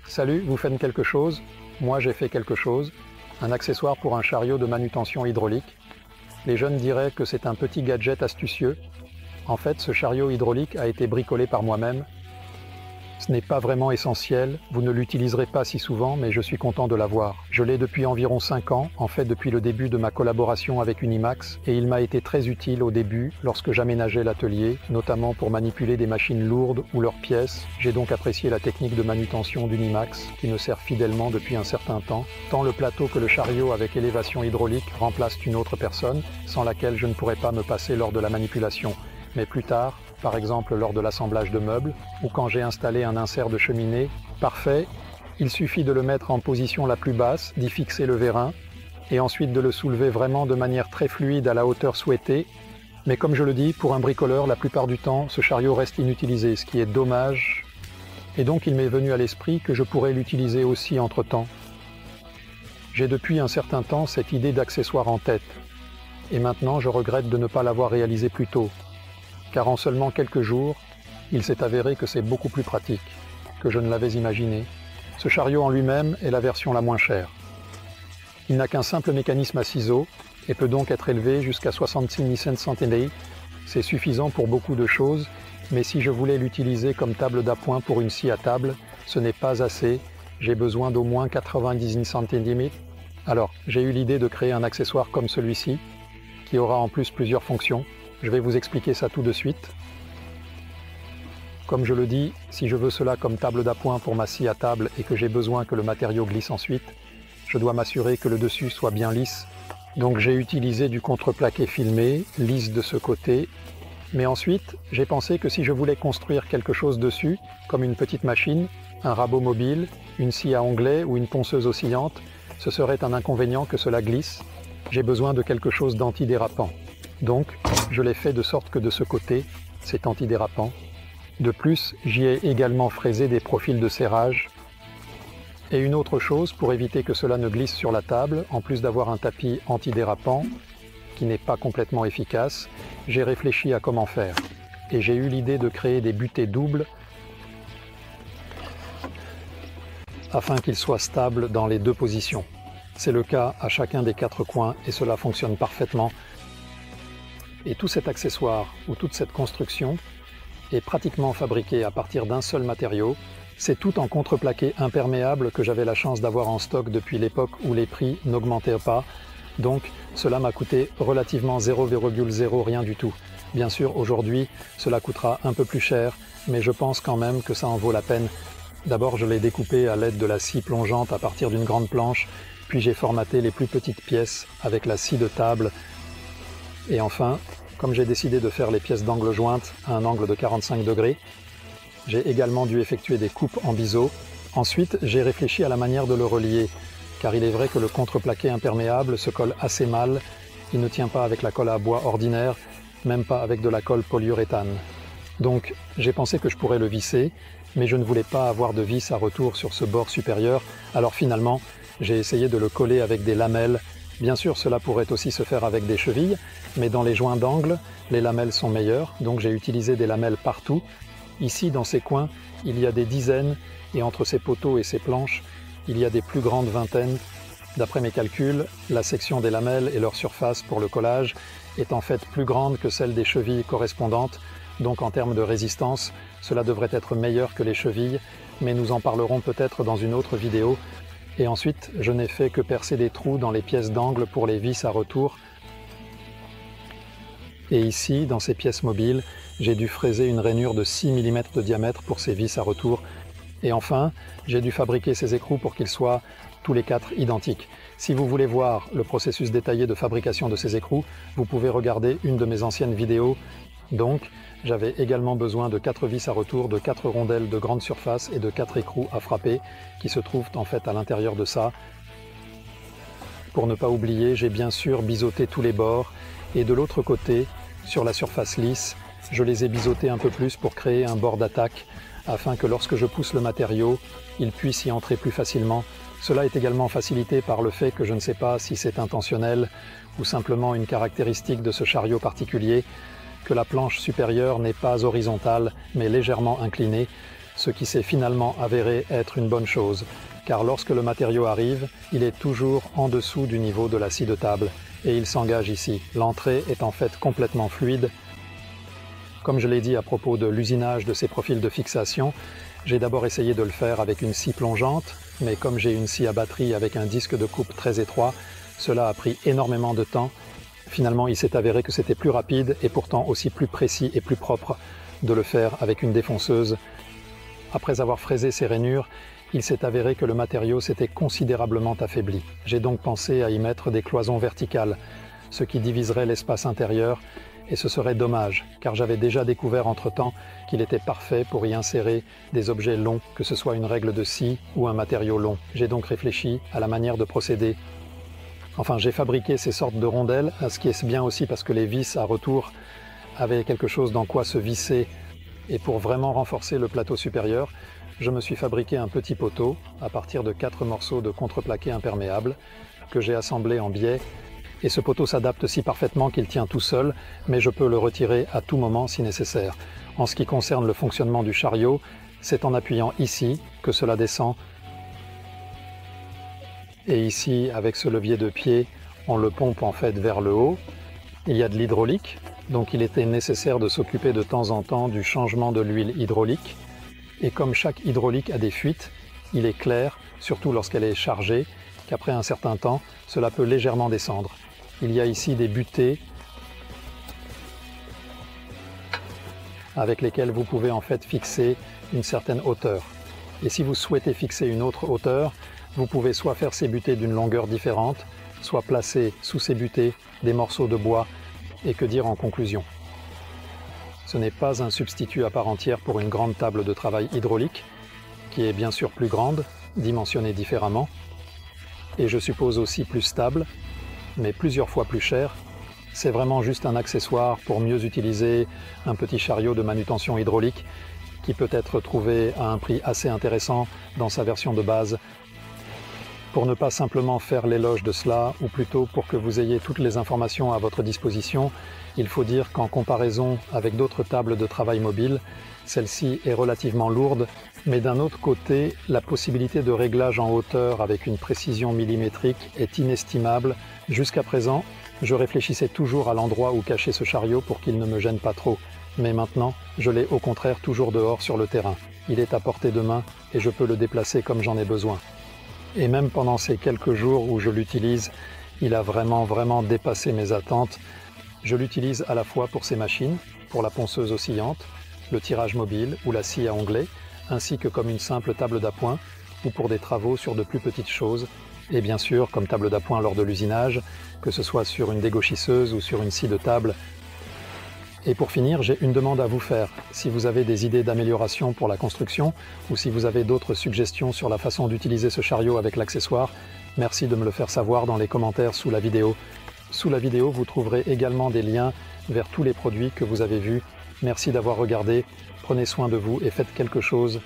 Salut, vous faites quelque chose? Moi j'ai fait quelque chose. Un accessoire pour un chariot de manutention hydraulique. Les jeunes diraient que c'est un petit gadget astucieux. En fait, ce chariot hydraulique a été bricolé par moi-même. Ce n'est pas vraiment essentiel, vous ne l'utiliserez pas si souvent, mais je suis content de l'avoir. Je l'ai depuis environ 5 ans, en fait depuis le début de ma collaboration avec Unimax, et il m'a été très utile au début lorsque j'aménageais l'atelier, notamment pour manipuler des machines lourdes ou leurs pièces. J'ai donc apprécié la technique de manutention d'Unimax, qui me sert fidèlement depuis un certain temps. Tant le plateau que le chariot avec élévation hydraulique remplacent une autre personne, sans laquelle je ne pourrais pas me passer lors de la manipulation. Mais plus tard, par exemple lors de l'assemblage de meubles, ou quand j'ai installé un insert de cheminée, parfait, il suffit de le mettre en position la plus basse, d'y fixer le vérin, et ensuite de le soulever vraiment de manière très fluide à la hauteur souhaitée. Mais comme je le dis, pour un bricoleur, la plupart du temps, ce chariot reste inutilisé, ce qui est dommage. Et donc il m'est venu à l'esprit que je pourrais l'utiliser aussi entre-temps. J'ai depuis un certain temps cette idée d'accessoire en tête, et maintenant je regrette de ne pas l'avoir réalisé plus tôt. Car en seulement quelques jours, il s'est avéré que c'est beaucoup plus pratique que je ne l'avais imaginé. Ce chariot en lui-même est la version la moins chère. Il n'a qu'un simple mécanisme à ciseaux et peut donc être élevé jusqu'à 66 cm. C'est suffisant pour beaucoup de choses, mais si je voulais l'utiliser comme table d'appoint pour une scie à table, ce n'est pas assez, j'ai besoin d'au moins 90 cm. Alors, j'ai eu l'idée de créer un accessoire comme celui-ci, qui aura en plus plusieurs fonctions. Je vais vous expliquer ça tout de suite. Comme je le dis, si je veux cela comme table d'appoint pour ma scie à table et que j'ai besoin que le matériau glisse ensuite, je dois m'assurer que le dessus soit bien lisse. Donc j'ai utilisé du contreplaqué filmé, lisse de ce côté. Mais ensuite, j'ai pensé que si je voulais construire quelque chose dessus, comme une petite machine, un rabot mobile, une scie à onglet ou une ponceuse oscillante, ce serait un inconvénient que cela glisse. J'ai besoin de quelque chose d'antidérapant. Donc, je l'ai fait de sorte que de ce côté, c'est antidérapant. De plus, j'y ai également fraisé des profils de serrage. Et une autre chose, pour éviter que cela ne glisse sur la table, en plus d'avoir un tapis antidérapant, qui n'est pas complètement efficace, j'ai réfléchi à comment faire. Et j'ai eu l'idée de créer des butées doubles afin qu'ils soient stables dans les deux positions. C'est le cas à chacun des 4 coins et cela fonctionne parfaitement. Et tout cet accessoire ou toute cette construction est pratiquement fabriqué à partir d'un seul matériau. C'est tout en contreplaqué imperméable que j'avais la chance d'avoir en stock depuis l'époque où les prix n'augmentaient pas. Donc cela m'a coûté relativement 0,0 rien du tout. Bien sûr, aujourd'hui, cela coûtera un peu plus cher, mais je pense quand même que ça en vaut la peine. D'abord, je l'ai découpé à l'aide de la scie plongeante à partir d'une grande planche, puis j'ai formaté les plus petites pièces avec la scie de table. Et enfin, comme j'ai décidé de faire les pièces d'angle jointes à un angle de 45 degrés, j'ai également dû effectuer des coupes en biseau. Ensuite, j'ai réfléchi à la manière de le relier, car il est vrai que le contreplaqué imperméable se colle assez mal. Il ne tient pas avec la colle à bois ordinaire, même pas avec de la colle polyuréthane. Donc, j'ai pensé que je pourrais le visser, mais je ne voulais pas avoir de vis à retour sur ce bord supérieur. Alors finalement, j'ai essayé de le coller avec des lamelles. Bien sûr, cela pourrait aussi se faire avec des chevilles, mais dans les joints d'angle, les lamelles sont meilleures, donc j'ai utilisé des lamelles partout. Ici, dans ces coins, il y a des dizaines, et entre ces poteaux et ces planches, il y a des plus grandes vingtaines. D'après mes calculs, la section des lamelles et leur surface pour le collage est en fait plus grande que celle des chevilles correspondantes, donc en termes de résistance, cela devrait être meilleur que les chevilles, mais nous en parlerons peut-être dans une autre vidéo. Et ensuite, je n'ai fait que percer des trous dans les pièces d'angle pour les vis à retour. Et ici, dans ces pièces mobiles, j'ai dû fraiser une rainure de 6 mm de diamètre pour ces vis à retour. Et enfin, j'ai dû fabriquer ces écrous pour qu'ils soient tous les 4 identiques. Si vous voulez voir le processus détaillé de fabrication de ces écrous, vous pouvez regarder une de mes anciennes vidéos. Donc, j'avais également besoin de 4 vis à retour, de 4 rondelles de grande surface et de 4 écrous à frapper qui se trouvent en fait à l'intérieur de ça. Pour ne pas oublier, j'ai bien sûr biseauté tous les bords et de l'autre côté, sur la surface lisse, je les ai biseautés un peu plus pour créer un bord d'attaque afin que lorsque je pousse le matériau, il puisse y entrer plus facilement. Cela est également facilité par le fait que je ne sais pas si c'est intentionnel ou simplement une caractéristique de ce chariot particulier, que la planche supérieure n'est pas horizontale mais légèrement inclinée. ce qui s'est finalement avéré être une bonne chose, car lorsque le matériau arrive, il est toujours en dessous du niveau de la scie de table, et il s'engage ici. L'entrée est en fait complètement fluide. Comme je l'ai dit à propos de l'usinage de ces profils de fixation, j'ai d'abord essayé de le faire avec une scie plongeante, mais comme j'ai une scie à batterie avec un disque de coupe très étroit, cela a pris énormément de temps. Finalement, il s'est avéré que c'était plus rapide et pourtant aussi plus précis et plus propre de le faire avec une défonceuse. Après avoir fraisé ces rainures, il s'est avéré que le matériau s'était considérablement affaibli. J'ai donc pensé à y mettre des cloisons verticales, ce qui diviserait l'espace intérieur, et ce serait dommage, car j'avais déjà découvert entre-temps qu'il était parfait pour y insérer des objets longs, que ce soit une règle de scie ou un matériau long. J'ai donc réfléchi à la manière de procéder. Enfin, j'ai fabriqué ces sortes de rondelles, ce qui est bien aussi parce que les vis à retour avaient quelque chose dans quoi se visser. Et pour vraiment renforcer le plateau supérieur, je me suis fabriqué un petit poteau à partir de 4 morceaux de contreplaqué imperméable que j'ai assemblé en biais. Et ce poteau s'adapte si parfaitement qu'il tient tout seul, mais je peux le retirer à tout moment si nécessaire. En ce qui concerne le fonctionnement du chariot, c'est en appuyant ici que cela descend. Et ici, avec ce levier de pied, on le pompe en fait vers le haut. Il y a de l'hydraulique, donc il était nécessaire de s'occuper de temps en temps du changement de l'huile hydraulique. Et comme chaque hydraulique a des fuites, il est clair, surtout lorsqu'elle est chargée, qu'après un certain temps, cela peut légèrement descendre. Il y a ici des butées avec lesquelles vous pouvez en fait fixer une certaine hauteur. Et si vous souhaitez fixer une autre hauteur, vous pouvez soit faire ces butées d'une longueur différente, soit placer sous ces butées des morceaux de bois. Et que dire en conclusion? Ce n'est pas un substitut à part entière pour une grande table de travail hydraulique, qui est bien sûr plus grande, dimensionnée différemment, et je suppose aussi plus stable, mais plusieurs fois plus cher. C'est vraiment juste un accessoire pour mieux utiliser un petit chariot de manutention hydraulique qui peut être trouvé à un prix assez intéressant dans sa version de base. Pour ne pas simplement faire l'éloge de cela, ou plutôt pour que vous ayez toutes les informations à votre disposition, il faut dire qu'en comparaison avec d'autres tables de travail mobile, celle-ci est relativement lourde, mais d'un autre côté, la possibilité de réglage en hauteur avec une précision millimétrique est inestimable. Jusqu'à présent, je réfléchissais toujours à l'endroit où cacher ce chariot pour qu'il ne me gêne pas trop, mais maintenant, je l'ai au contraire toujours dehors sur le terrain. Il est à portée de main et je peux le déplacer comme j'en ai besoin. Et même pendant ces quelques jours où je l'utilise, il a vraiment dépassé mes attentes. Je l'utilise à la fois pour ces machines, pour la ponceuse oscillante, le tirage mobile ou la scie à onglets, ainsi que comme une simple table d'appoint ou pour des travaux sur de plus petites choses, et bien sûr comme table d'appoint lors de l'usinage, que ce soit sur une dégauchisseuse ou sur une scie de table. Et pour finir, j'ai une demande à vous faire. Si vous avez des idées d'amélioration pour la construction ou si vous avez d'autres suggestions sur la façon d'utiliser ce chariot avec l'accessoire, merci de me le faire savoir dans les commentaires sous la vidéo. Sous la vidéo, vous trouverez également des liens vers tous les produits que vous avez vus. Merci d'avoir regardé, prenez soin de vous et faites quelque chose